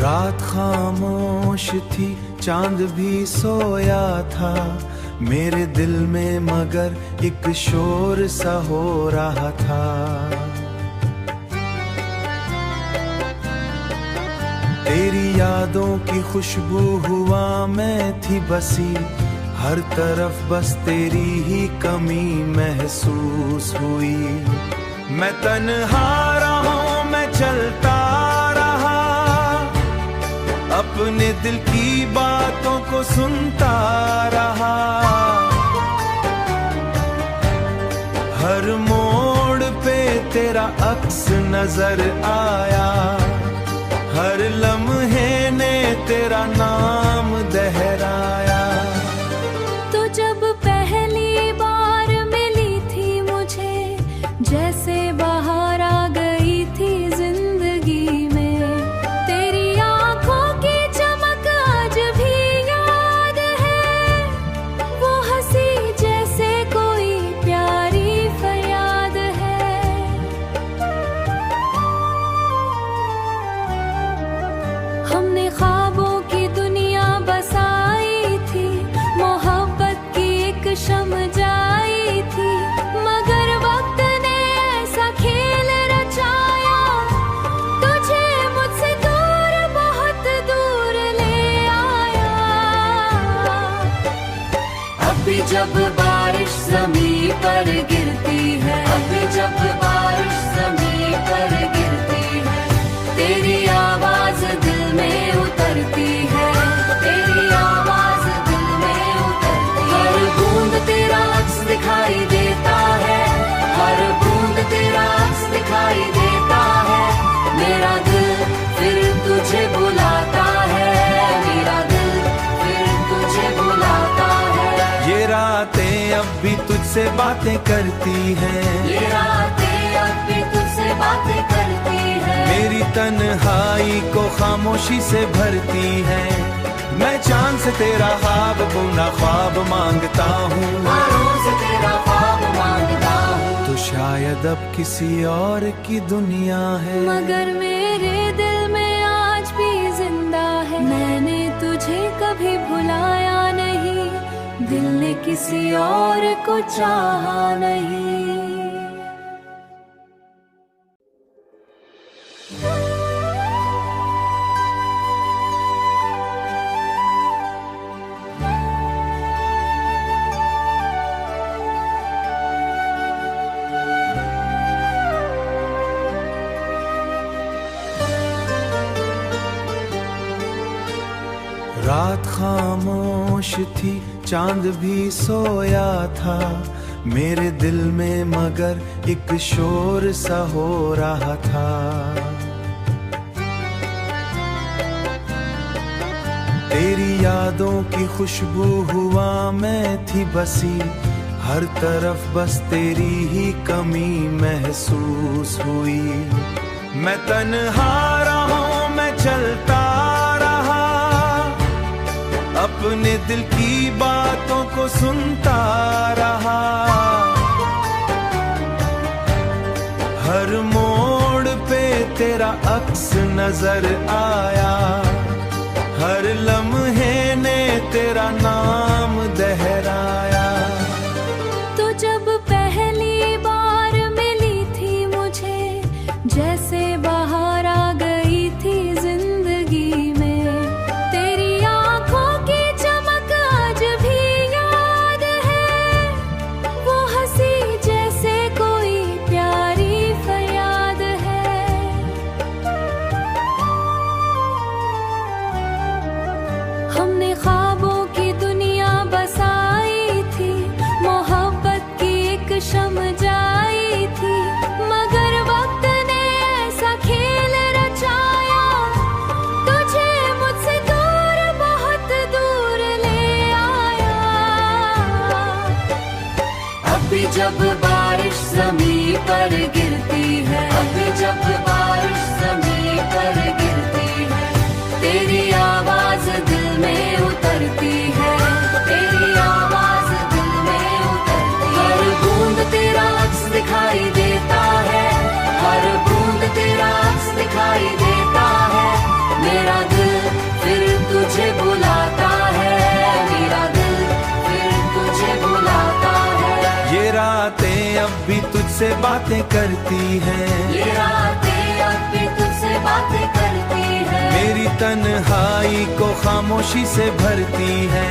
रात खामोश थी, चांद भी सोया था मेरे दिल में, मगर एक शोर सा हो रहा था। तेरी यादों की खुशबू हुआ मैं थी बसी, हर तरफ बस तेरी ही कमी महसूस हुई। मैं तन्हा रहा, मैं चलता रहा, अपने दिल की बातों को सुनता रहा। हर मोड़ पे तेरा अक्स नजर आया, हर लम्हे ने तेरा नाम दोहराया। तो जब पहली बार मिली थी मुझे, जैसे बाहर आ गई थी जिंदगी में। तेरी आंखों की चमक आज भी याद है, वो हंसी जैसे कोई प्यारी फरियाद है। हमने ख्वाबों की दुनिया बसाई थी, मोहब्बत की एक शम जाई थी, मगर वक्त ने ऐसा खेल रचाया, तुझे मुझसे दूर, बहुत दूर ले आया। अभी जब बारिश ज़मीं पर गिरती है, अभी जब बारिश ज़मीं पर गिरती है, तेरी आवाज दिल में उतरती है, तेरी आवाज दिल में उतरती है। हर बूंद तेरा अक्स दिखाई देता है, हर बूंद तेरा अक्स दिखाई देता है। मेरा दिल फिर तुझे बुलाता है, मेरा दिल फिर तुझे बुलाता है। ये रातें अब भी तुझसे बातें करती हैं, ये रातें अब भी तुझसे बातें करती है, मेरी तन्हाई को खामोशी से भरती है। मैं चांद से तेरा ख्वाब बुना ख्वाब मांगता हूँ, तारों से तेरा ख्वाब मांगता हूँ। तो शायद अब किसी और की दुनिया है, मगर मेरे दिल में आज भी जिंदा है। मैंने तुझे कभी भुलाया नहीं, दिल ने किसी और को चाहा नहीं। रात खामोश थी, चांद भी सोया था मेरे दिल में, मगर एक शोर सा हो रहा था। तेरी यादों की खुशबू हुआ मैं थी बसी, हर तरफ बस तेरी ही कमी महसूस हुई। मैं तन्हा रहा, मैं चलता रहा, अपने दिल की बातों को सुनता रहा। हर मोड़ पे तेरा अक्स नजर आया, हर लम्हे ने तेरा नाम दोहराया। तो जब पहली बार मिली थी मुझे, जैसे बाहर आ गई थी जिंदगी में। तेरी आंखों की चमक आज भी याद है, वो हंसी जैसे कोई प्यारी फरियाद है। हमने ख्वाबों की दुनिया बसाई थी, मोहब्बत की एक शम जाई थी, मगर वक्त ने ऐसा खेल रचाया, तुझे मुझसे दूर, बहुत दूर ले आया। अभी जब बारिश ज़मीं पर गिरती है, अभी जब बारिश ज़मीं पर गिरती है, तेरी आवाज दिल में उतरती है, तेरी आवाज दिल में उतरती है। हर बूंद तेरा अक्स दिखाई देता है, हर बूंद तेरा अक्स दिखाई देता है। मेरा दिल तुझसे बातें करती हैं। ये रातें अब भी तुझसे बातें करती है। मेरी तन्हाई को खामोशी से भरती है।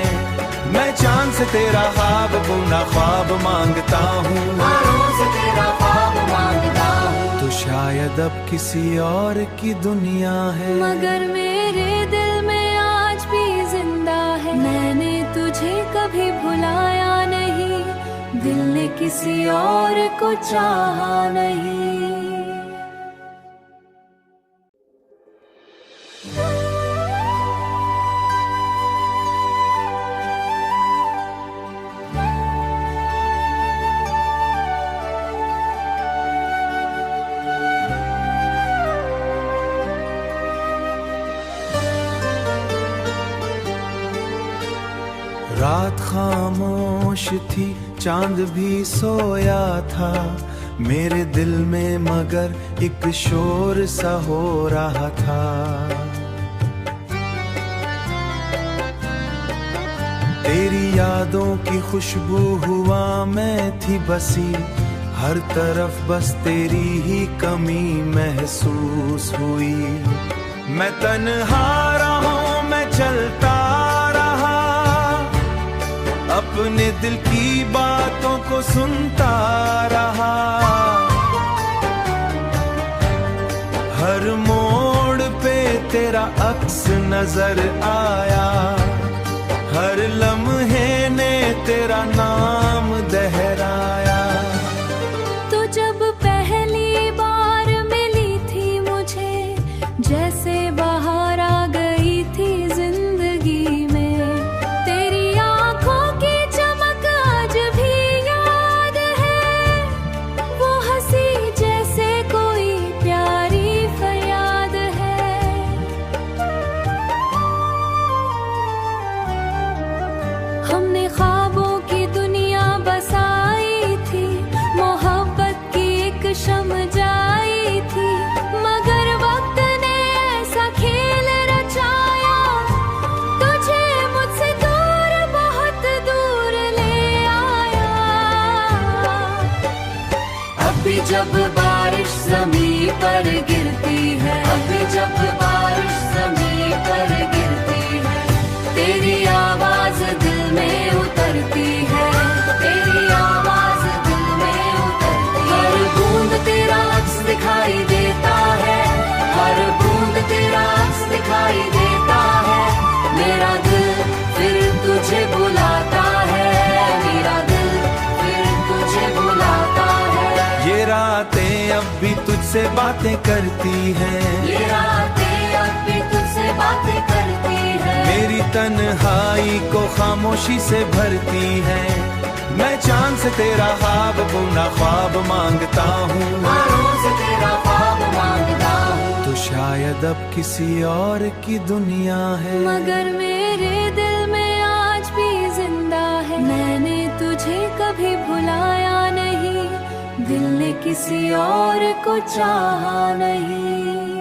मैं चांद से तेरा ख्वाब बुना ख्वाब मांगता हूँ। रोज तेरा ख्वाब मांगता हूँ। तो शायद अब किसी और की दुनिया है, मगर मेरे दिल में आज भी जिंदा है। मैंने तुझे कभी भुलाया नहीं, दिल ने किसी और को चाहा नहीं। रात खामोश थी, चांद भी सोया था मेरे दिल में, मगर एक शोर सा हो रहा था। तेरी यादों की खुशबू हुआ मैं थी बसी, हर तरफ बस तेरी ही कमी महसूस हुई। मैं तन्हा रहा, मैं चलता अपने दिल की बातों को सुनता रहा। हर मोड़ पे तेरा अक्स नजर आया, हर लम्हे ने तेरा नाम दोहराया। तो जब पहली बार मिली थी मुझे, जैसे बाहर आ गई थी जिंदगी में। जब बारिश ज़मीं पर गिरती है, अभी जब बारिश ज़मीं पर गिरती है, तेरी आवाज दिल में उतरती है। तेरी आवाज दिल में उतरती है। हर बूंद तेरा अक्स दिखाई देता है, हर बूंद तेरा अक्स दिखाई देता है। मेरा दिल फिर तुझे बुलाता है, मेरा दिल फिर तुझे बुलाता है। ये रातें अब भी तुझसे बातें करती हैं। ये रातें अब भी तुझसे बातें करती है। मेरी तन्हाई को खामोशी से भरती है। मैं चांद से तेरा ख्वाब बुना ख्वाब मांगता हूँ। रोज तेरा ख्वाब मांगता हूँ। तो शायद अब किसी और की दुनिया है, मगर मेरे दिल में आज भी जिंदा है। मैंने तुझे कभी भुलाया नहीं, दिल ने किसी और को चाहा नहीं।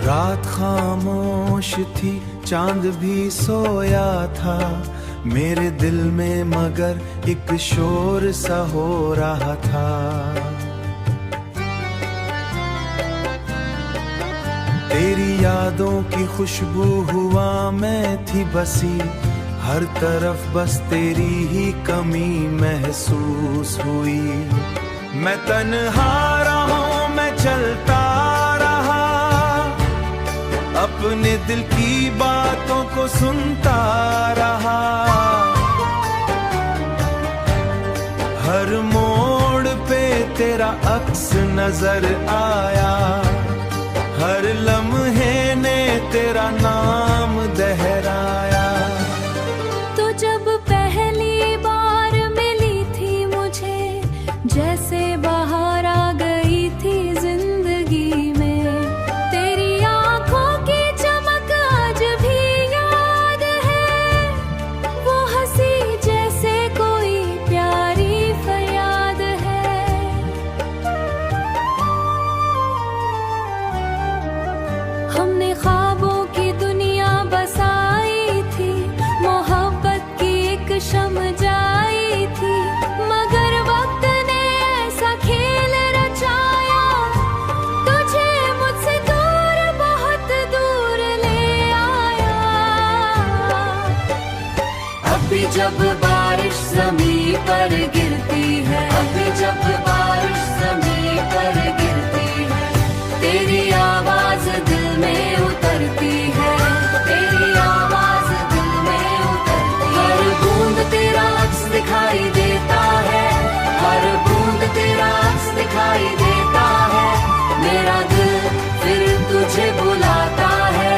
रात खामोश थी, चांद भी सोया था मेरे दिल में, मगर एक शोर सा हो रहा था। तेरी यादों की खुशबू हुआ मैं थी बसी, हर तरफ बस तेरी ही कमी महसूस हुई। मैं तन्हा रहा, मैं चलता रहा, अपने दिल की बातों को सुनता रहा। हर मोड़ पे तेरा अक्स नजर आया, हर लम्हे ने तेरा नाम दोहराया। तो जब पहली बार मिली थी मुझे, जैसे बाहर आ गई थी जिंदगी में। तेरी आंखों की चमक आज भी याद अभी जब बारिश ज़मीं पर गिरती है, अभी जब बारिश ज़मीं पर गिरती है, तेरी आवाज दिल में उतरती है, तेरी आवाज दिल में उतरती है। हर बूंद तेरा अक्स दिखाई देता है, हर बूंद तेरा अक्स दिखाई देता है। मेरा दिल फिर तुझे बुलाता है,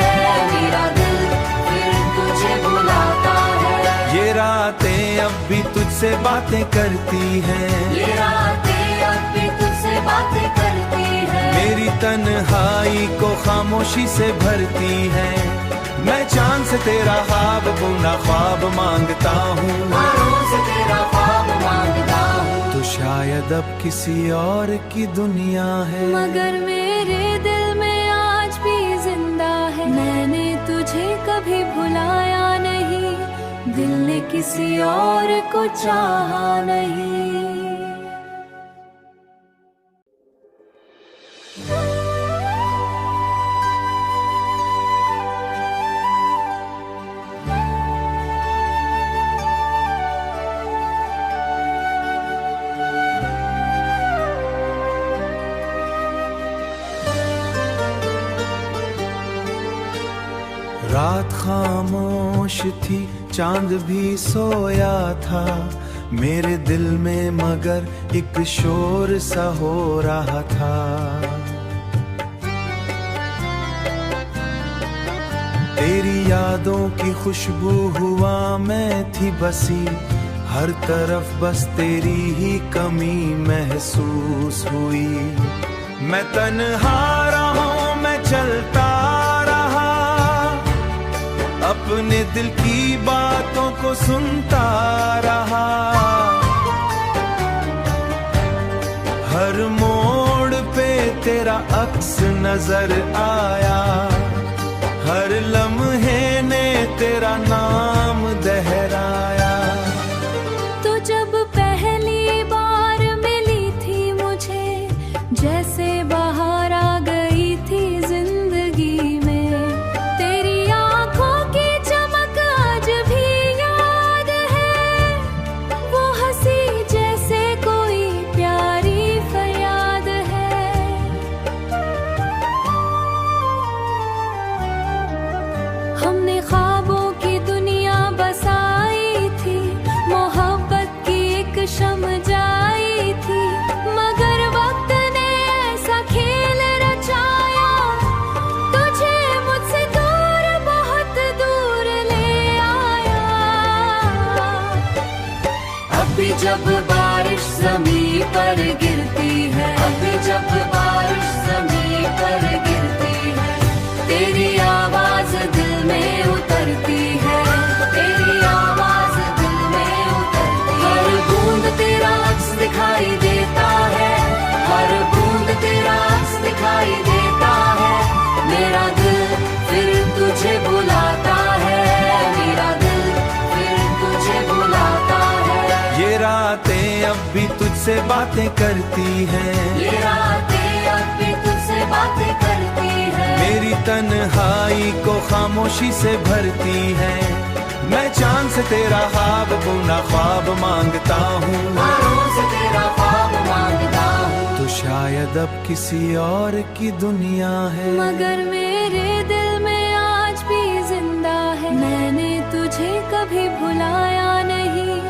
मेरा दिल फिर तुझे बुलाता है। ये रातें अब भी तुझसे बातें करती हैं, ये रातें अब भी तुझसे बातें करती है। मेरी तन्हाई को खामोशी से भरती है। मैं चांद से तेरा ख्वाब बुना ख्वाब मांगता हूँ, तारों से तेरा ख्वाब मांगता हूँ। तो शायद अब किसी और की दुनिया है, मगर मेरे दिल में आज भी जिंदा है। मैंने तुझे कभी भुलाया नहीं, दिल ने किसी और को चाहा नहीं। रात खामोश थी, चांद भी सोया था मेरे दिल में, मगर एक शोर सा हो रहा था। तेरी यादों की खुशबू हुआ मैं थी बसी, हर तरफ बस तेरी ही कमी महसूस हुई। मैं तन्हा रहा, मैं चलता रहा, अपने दिल की बातों को सुनता रहा। हर मोड़ पे तेरा अक्स नजर आया, हर लम्हे ने तेरा नाम दोहराया। तो जब पहली बार मिली थी मुझे, जैसे बाहर आ गई थी जिंदगी में। तेरी आंखों की चमक आज भी याद है, वो हंसी जैसे कोई प्यारी फरियाद है। हमने ख्वाबों की दुनिया बसाई थी, मोहब्बत की एक शम जाई थी, मगर वक्त ने ऐसा खेल रचाया, तुझे मुझसे दूर बहुत दूर ले आया। अभी जब बारिश ज़मीं पर गिरती है, अभी जब बारिश ज़मीं पर गिरती है, तेरी आवाज दिल में उतरती है, तेरी आवाज दिल में उतरती है। हर बूंद तेरा अक्स दिखाई देता है, हर बूंद तेरा अक्स दिखाई देता है। मेरा दिल फिर तुझे बुलाता है, मेरा दिल फिर तुझे बुलाता है। ये रातें अब भी तुझसे बातें करती हैं, ये रातें अब भी तुझसे बातें करती है। मेरी तन्हाई को खामोशी से भरती है। मैं चांद से तेरा ख्वाब बुना ख्वाब मांगता हूँ, तारों से तेरा ख्वाब मांगता हूँ। तो शायद अब किसी और की दुनिया है, मगर मेरे दिल में आज भी जिंदा है। मैंने तुझे कभी भुलाया नहीं,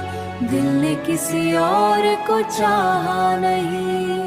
दिल ने किसी और को चाहा नहीं।